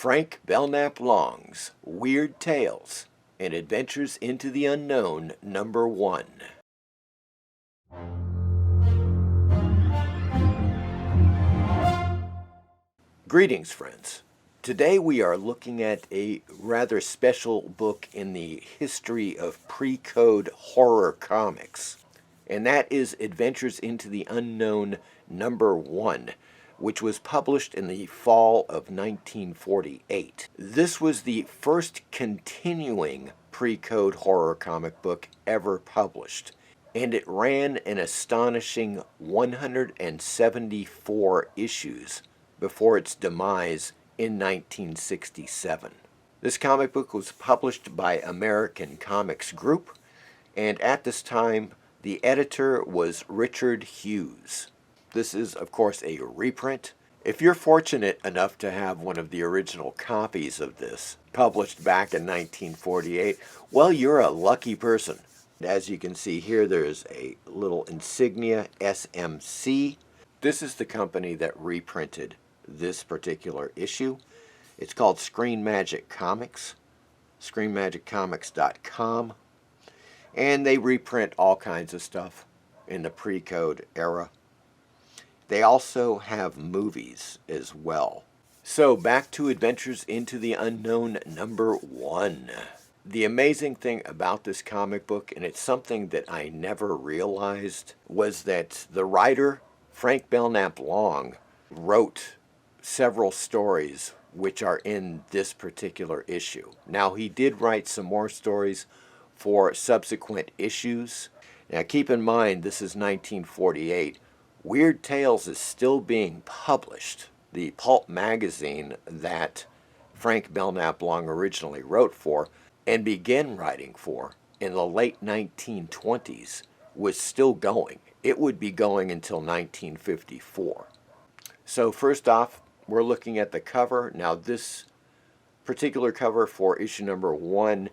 Frank Belknap Long's Weird Tales and Adventures into the Unknown, Number 1. Greetings, friends. Today we are looking at a rather special book in the history of pre-code horror comics, and that is Adventures into the Unknown, Number 1, which was published in the fall of 1948. This was the first continuing pre-code horror comic book ever published, and it ran an astonishing 174 issues before its demise in 1967. This comic book was published by American Comics Group, and at this time, the editor was Richard Hughes. This is, of course, a reprint. If you're fortunate enough to have one of the original copies of this, published back in 1948, well, you're a lucky person. As you can see here, there's a little insignia, SMC. This is the company that reprinted this particular issue. It's called Screen Magic Comics, screenmagiccomics.com, and they reprint all kinds of stuff in the pre-code era. They also have movies as well. So back to Adventures into the Unknown, Number 1. The amazing thing about this comic book, and it's something that I never realized, was that the writer, Frank Belknap Long, wrote several stories which are in this particular issue. Now, he did write some more stories for subsequent issues. Now, keep in mind, this is 1948. Weird Tales is still being published. The pulp magazine that Frank Belknap Long originally wrote for and began writing for in the late 1920s was still going. It would be going until 1954. So first off, we're looking at the cover. Now this particular cover for issue number 1,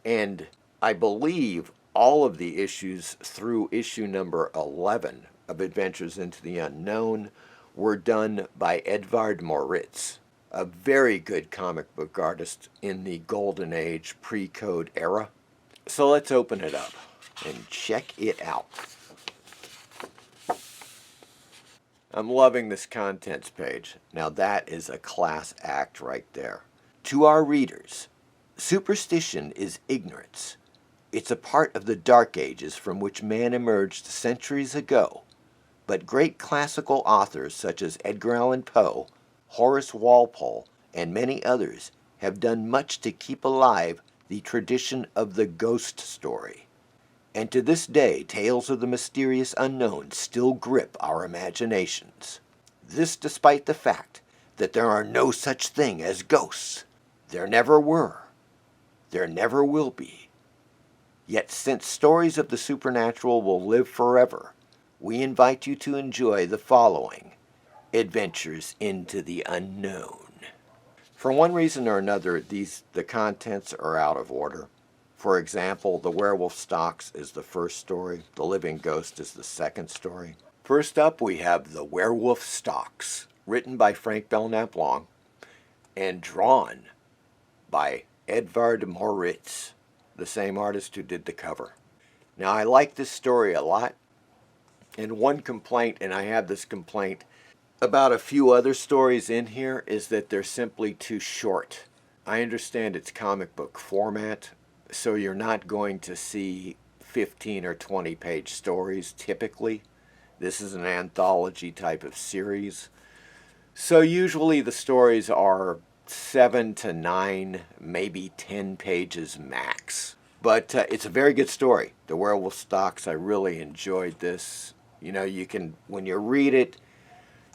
and I believe all of the issues through issue number 11 of Adventures into the Unknown were done by Edvard Moritz, a very good comic book artist in the Golden Age pre-code era. So let's open it up and check it out. I'm loving this contents page. Now that is a class act right there. To our readers, superstition is ignorance. It's a part of the Dark Ages from which man emerged centuries ago. But great classical authors such as Edgar Allan Poe, Horace Walpole, and many others have done much to keep alive the tradition of the ghost story. And to this day, tales of the mysterious unknown still grip our imaginations. This despite the fact that there are no such thing as ghosts. There never were. There never will be. Yet since stories of the supernatural will live forever, we invite you to enjoy the following Adventures into the Unknown. For one reason or another, the contents are out of order. For example, the Werewolf Stocks is the first story. The Living Ghost is the second story. First up, we have the Werewolf Stocks, written by Frank Belknap Long and drawn by Edvard Moritz, the same artist who did the cover. Now, I like this story a lot. And one complaint, and I have this complaint about a few other stories in here, is that they're simply too short. I understand it's comic book format, so you're not going to see 15 or 20 page stories typically. This is an anthology type of series. So usually the stories are 7 to 9, maybe 10 pages max. But it's a very good story. The Werewolf Stocks, I really enjoyed this. You know, when you read it,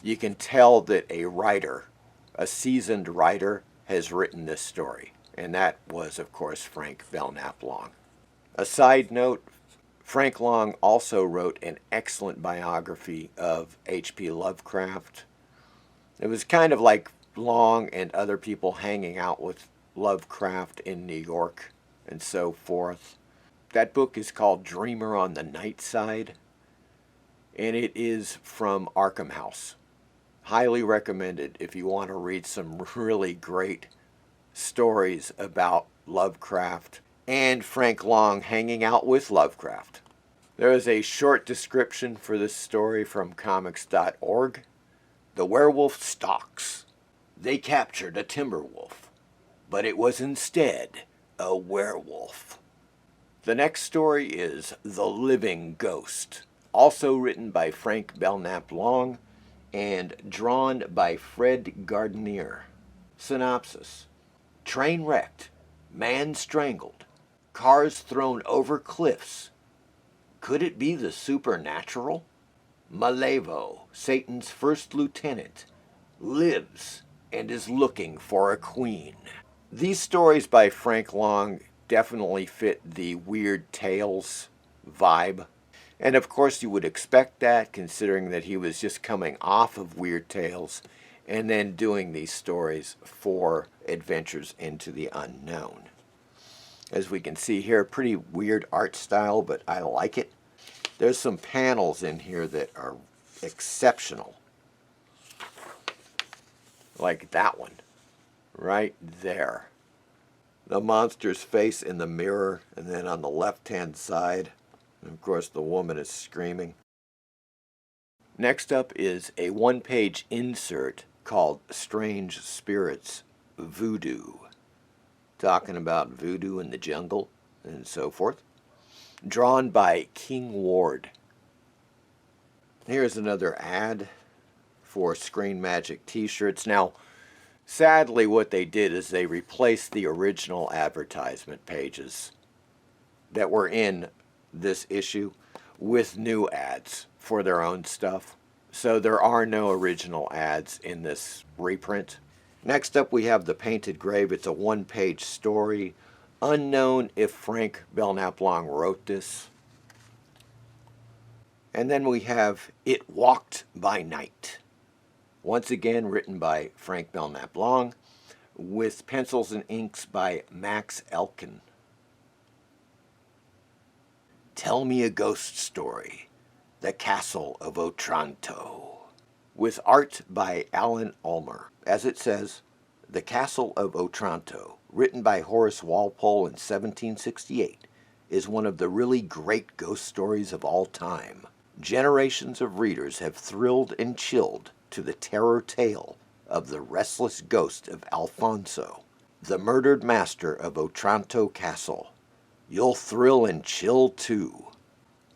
you can tell that a writer, a seasoned writer, has written this story. And that was, of course, Frank Belknap Long. A side note, Frank Long also wrote an excellent biography of H.P. Lovecraft. It was kind of like Long and other people hanging out with Lovecraft in New York and so forth. That book is called Dreamer on the Night Side, and it is from Arkham House. Highly recommended if you want to read some really great stories about Lovecraft and Frank Long hanging out with Lovecraft. There is a short description for this story from comics.org. The Werewolf Stocks. They captured a timber wolf, but it was instead a werewolf. The next story is The Living Ghost, also written by Frank Belknap Long and drawn by Fred Gardner. Synopsis: train wrecked, man strangled, cars thrown over cliffs. Could it be the supernatural? Malevo, Satan's first lieutenant, lives and is looking for a queen. These stories by Frank Long definitely fit the Weird Tales vibe. And of course you would expect that, considering that he was just coming off of Weird Tales and then doing these stories for Adventures into the Unknown. As we can see here, pretty weird art style, but I like it. There's some panels in here that are exceptional. Like that one, right there. The monster's face in the mirror, and then on the left-hand side, and of course the woman is screaming. Next up is a one-page insert called Strange Spirits Voodoo, talking about voodoo in the jungle and so forth. Drawn by King Ward. Here's another ad for Screen Magic t-shirts. Now, sadly what they did is they replaced the original advertisement pages that were in this issue with new ads for their own stuff. So there are no original ads in this reprint. Next up we have The Painted Grave. It's a one-page story. Unknown if Frank Belknap Long wrote this. And then we have It Walked by Night. Once again written by Frank Belknap Long with pencils and inks by Max Elkin. Tell Me a Ghost Story, The Castle of Otranto, with art by Alan Ulmer. As it says, The Castle of Otranto, written by Horace Walpole in 1768, is one of the really great ghost stories of all time. Generations of readers have thrilled and chilled to the terror tale of the restless ghost of Alfonso, the murdered master of Otranto Castle. You'll thrill and chill too.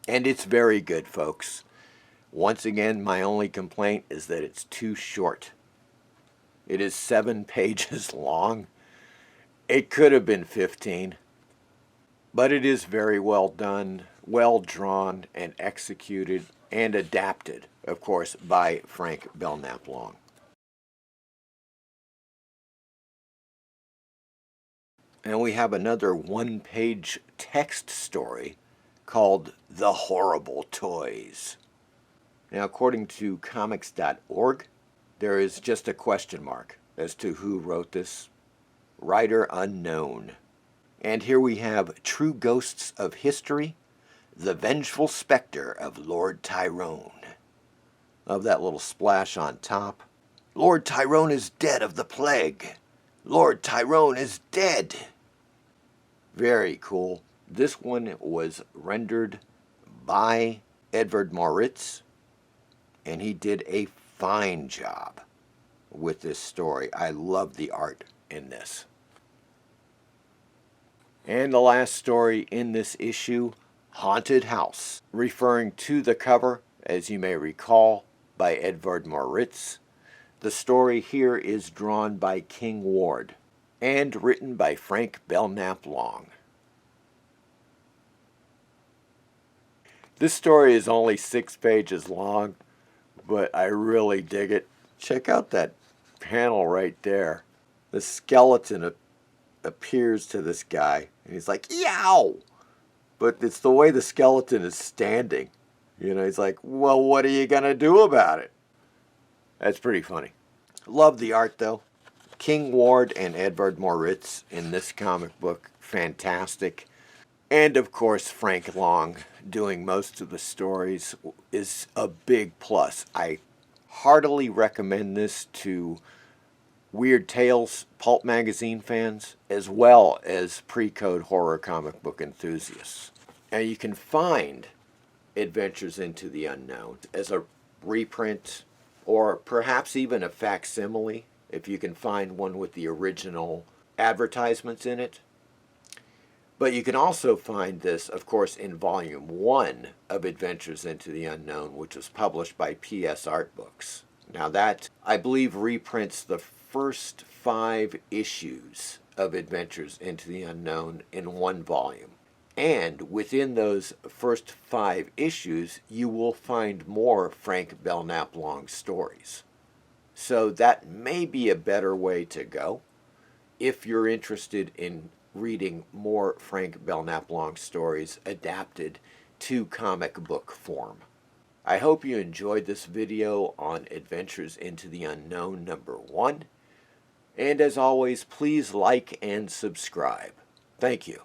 And it's very good, folks. Once again, my only complaint is that it's too short. It is 7 pages long. It could have been 15. But it is very well done, well drawn, and executed, and adapted, of course, by Frank Belknap Long. And we have another one-page text story called The Horrible Toys. Now, according to comics.org, there is just a question mark as to who wrote this. Writer unknown. And here we have True Ghosts of History, The Vengeful Spectre of Lord Tyrone. Love that little splash on top. Lord Tyrone is dead of the plague. Lord Tyrone is dead. Very cool. This one was rendered by Edvard Moritz, and he did a fine job with this story. I love the art in this. And the last story in this issue, Haunted House, referring to the cover, as you may recall, by Edvard Moritz. The story here is drawn by King Ward and written by Frank Belknap Long. This story is only 6 pages long, but I really dig it. Check out that panel right there. The skeleton appears to this guy, and he's like, yow! But it's the way the skeleton is standing. You know, he's like, well, what are you going to do about it? That's pretty funny. Love the art, though. King Ward and Edvard Moritz in this comic book, fantastic. And, of course, Frank Long doing most of the stories is a big plus. I heartily recommend this to Weird Tales pulp magazine fans, as well as pre-code horror comic book enthusiasts. Now you can find Adventures into the Unknown as a reprint or perhaps even a facsimile if you can find one with the original advertisements in it. But you can also find this, of course, in Volume 1 of Adventures into the Unknown, which was published by PS Art Books. Now that, I believe, reprints the first 5 issues of Adventures into the Unknown in one volume. And within those first 5 issues, you will find more Frank Belknap Long stories. So that may be a better way to go if you're interested in reading more Frank Belknap Long stories adapted to comic book form. I hope you enjoyed this video on Adventures into the Unknown #1. And as always, please like and subscribe. Thank you.